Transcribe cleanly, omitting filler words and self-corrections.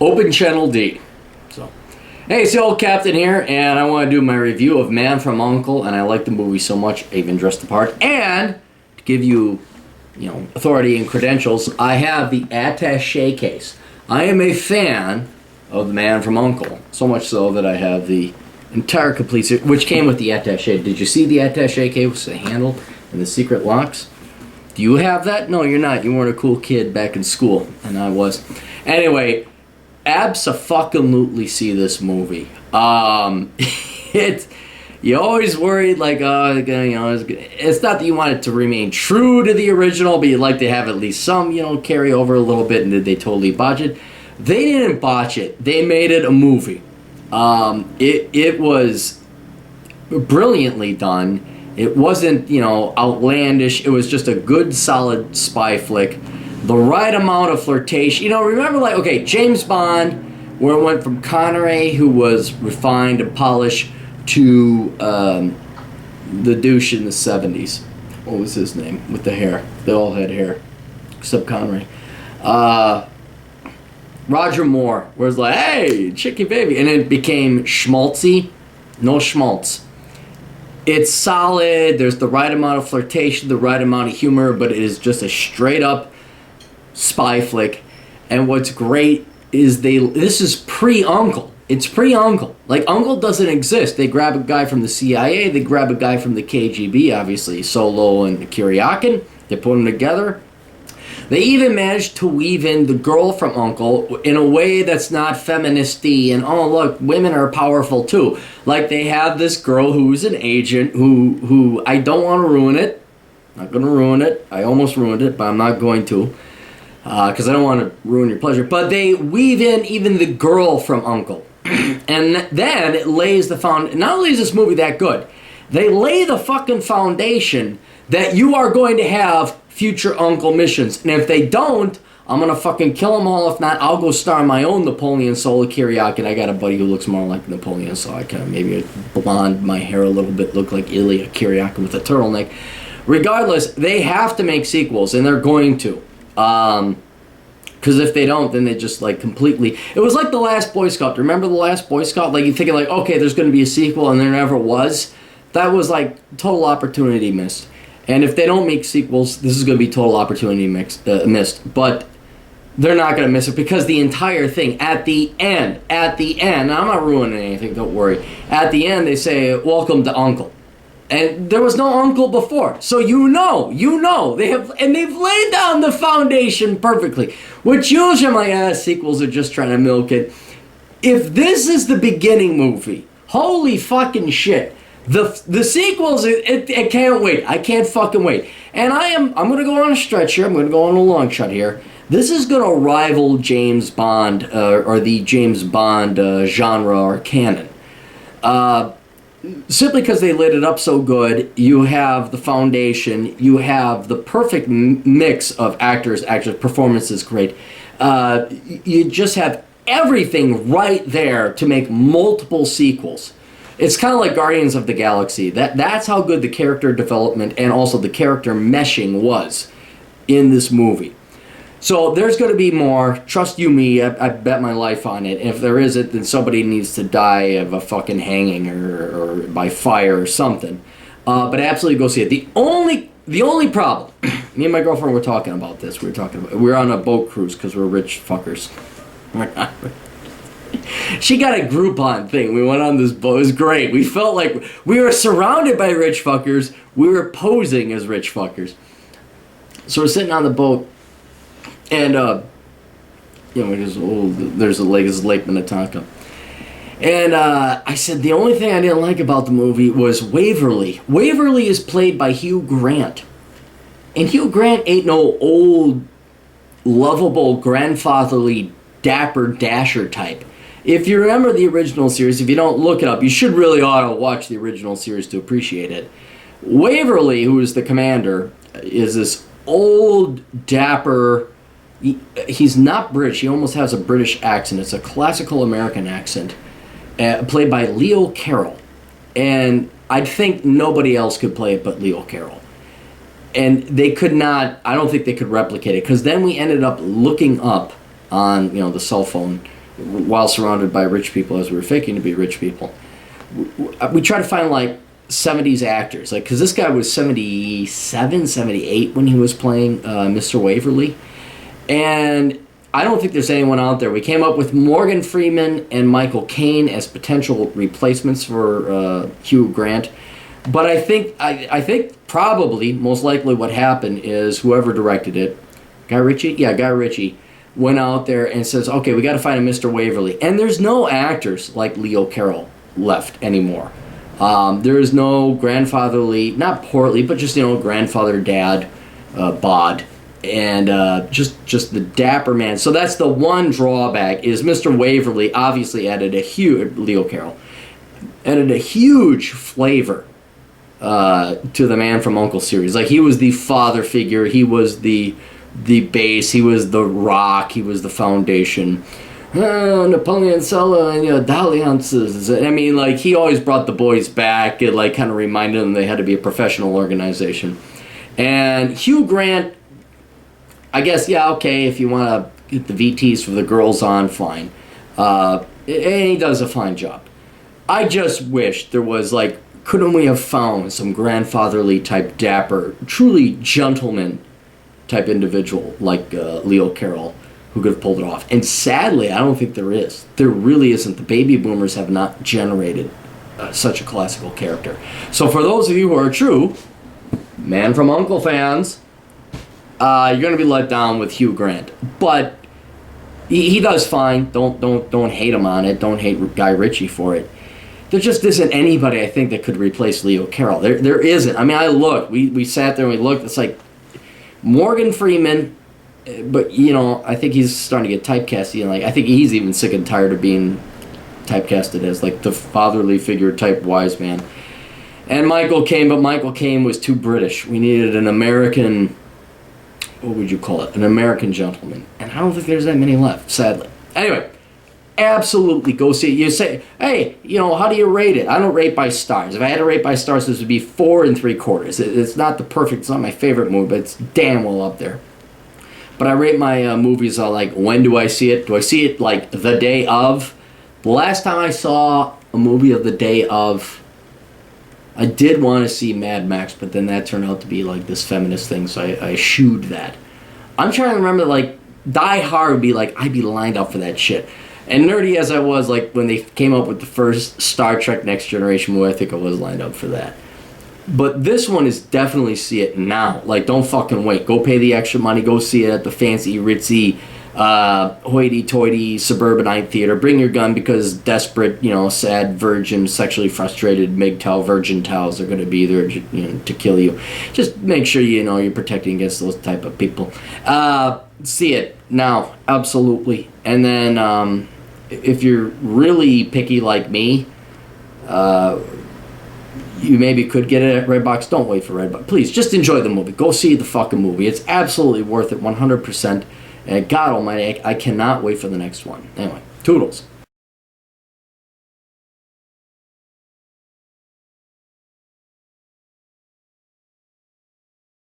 Open Channel D. So, hey, it's the old Captain here, and I want to do my review of Man from U.N.C.L.E., and I like the movie so much, I even dressed the part. And to give you, authority and credentials, I have the attaché case. I am a fan of the Man from U.N.C.L.E., so much so that I have the entire complete set, which came with the attaché. Did you see the attaché case with the handle and the secret locks? Do you have that? No, you're not. You weren't a cool kid back in school, and I was. Anyway, abso-fucking-lutely see this movie. You always worried, like, it's not that you want it to remain true to the original, but you'd like to have at least some, carry over a little bit, and did they totally botch it? They didn't botch it. They made it a movie. It was brilliantly done. It wasn't, outlandish. It was just a good, solid spy flick. The right amount of flirtation. Remember, James Bond, where it went from Connery, who was refined and polished, to the douche in the 70s. What was his name? With the hair. They all had hair, except Connery. Roger Moore, where it's like, hey, chicky baby. And it became schmaltzy. No schmaltz. It's solid. There's the right amount of flirtation, the right amount of humor, but it is just a straight up spy flick. And what's great is this is pre-U.N.C.L.E. It's pre-U.N.C.L.E. Like, U.N.C.L.E. doesn't exist. They grab a guy from the CIA, they grab a guy from the KGB, obviously, Solo and Kuryakin. They put them together. They even managed to weave in the girl from U.N.C.L.E. in a way that's not feministy and, oh, look, women are powerful too. Like, they have this girl who's an agent who I don't want to ruin it. Not going to ruin it. I almost ruined it, but I'm not going to. Because I don't want to ruin your pleasure. But they weave in even the girl from U.N.C.L.E. And then it lays the foundation. Not only is this movie that good, they lay the fucking foundation that you are going to have future U.N.C.L.E. missions. And if they don't, I'm going to fucking kill them all. If not, I'll go star my own Napoleon Solo Kuryakin. I got a buddy who looks more like Napoleon, so I can maybe blonde my hair a little bit, look like Ilya Kuryakin with a turtleneck. Regardless, they have to make sequels, and they're going to. Because if they don't, then they just, completely... It was like The Last Boy Scout. Remember The Last Boy Scout? You're thinking, okay, there's going to be a sequel, and there never was. That was, total opportunity missed. And if they don't make sequels, this is going to be total opportunity missed. But they're not going to miss it, because the entire thing, at the end, I'm not ruining anything, don't worry. At the end, they say, welcome to U.N.C.L.E. And there was no U.N.C.L.E. before. So they've laid down the foundation perfectly. Which usually I'm like, sequels are just trying to milk it. If this is the beginning movie, holy fucking shit. The sequels, it can't wait. I can't fucking wait. And I'm going to go on a stretch here. I'm going to go on a long shot here. This is going to rival James Bond, or the James Bond genre or canon. Simply because they lit it up so good. You have the foundation. You have the perfect mix of actors, performances great. You just have everything right there to make multiple sequels. It's kind of like Guardians of the Galaxy. That's how good the character development and also the character meshing was in this movie. So there's going to be more. Trust you me, I bet my life on it. If there isn't, then somebody needs to die of a fucking hanging or by fire or something. But absolutely go see it. The only problem, me and my girlfriend were talking about this. We were on a boat cruise because we're rich fuckers. She got a Groupon thing. We went on this boat. It was great. We felt like we were surrounded by rich fuckers. We were posing as rich fuckers. So we're sitting on the boat. And, there's a lake, it's Lake Minnetonka. And I said the only thing I didn't like about the movie was Waverly. Waverly is played by Hugh Grant. And Hugh Grant ain't no old, lovable, grandfatherly, dapper dasher type. If you remember the original series, if you don't, look it up. You should really ought to watch the original series to appreciate it. Waverly, who is the commander, is this old, dapper... He's not British. He almost has a British accent. It's a classical American accent, played by Leo Carroll. And I think nobody else could play it but Leo Carroll. And they could not, I don't think they could replicate it, because then we ended up looking up on, the cell phone, while surrounded by rich people as we were faking to be rich people. We try to find like 70s actors, like, because this guy was 77, 78 when he was playing Mr. Waverly, and I don't think there's anyone out there. We came up with Morgan Freeman and Michael Caine as potential replacements for Hugh Grant, but I think probably most likely what happened is whoever directed it, Guy Ritchie went out there and says, okay, we got to find a Mr. Waverly, and there's no actors like Leo Carroll left anymore. There is no grandfatherly, not portly, but just, grandfather, dad, bod, and just the dapper man. So that's the one drawback, is Mr. Waverly obviously added Leo Carroll, added a huge flavor to the Man from U.N.C.L.E. series. Like, he was the father figure, he was the base, he was the rock, he was the foundation. Napoleon Sulla and dalliances. I mean, like, he always brought the boys back. It, like, kind of reminded them they had to be a professional organization. And Hugh Grant, I guess, yeah, okay, if you want to get the VTs for the girls on, fine. And he does a fine job. I just wish there was, like, couldn't we have found some grandfatherly type dapper, truly gentleman type individual like Leo Carroll, who could have pulled it off? And sadly, I don't think there is. There really isn't. The baby boomers have not generated such a classical character. So for those of you who are true Man from U.N.C.L.E. fans, you're going to be let down with Hugh Grant. But he does fine. Don't hate him on it. Don't hate Guy Ritchie for it. There just isn't anybody, I think, that could replace Leo Carroll. There isn't. I mean, I looked. We sat there and we looked. It's like Morgan Freeman. But, I think he's starting to get typecasted. I think he's even sick and tired of being typecasted as, like, the fatherly figure type wise man. And Michael Caine was too British. We needed an American, what would you call it? An American gentleman. And I don't think there's that many left, sadly. Anyway, absolutely go see it. You say, hey, how do you rate it? I don't rate by stars. If I had to rate by stars, this would be 4 3/4. It's not it's not my favorite movie, but it's damn well up there. But I rate my movies on, like, when do I see it? Do I see it, like, the day of? The last time I saw a movie of the day of, I did want to see Mad Max, but then that turned out to be, like, this feminist thing, so I eschewed that. I'm trying to remember, like, Die Hard would be, like, I'd be lined up for that shit. And nerdy as I was, like, when they came up with the first Star Trek Next Generation movie, I think I was lined up for that. But this one is definitely see it now. Like, don't fucking wait. Go pay the extra money. Go see it at the fancy, ritzy, hoity-toity suburbanite theater. Bring your gun because desperate, sad, virgin, sexually frustrated MGTOW virgin towels are going to be there to kill you. Just make sure you're protecting against those type of people. See it now. Absolutely. And then if you're really picky like me, you maybe could get it at Redbox. Don't wait for Redbox. Please, just enjoy the movie. Go see the fucking movie. It's absolutely worth it, 100%. And God almighty, I cannot wait for the next one. Anyway, toodles.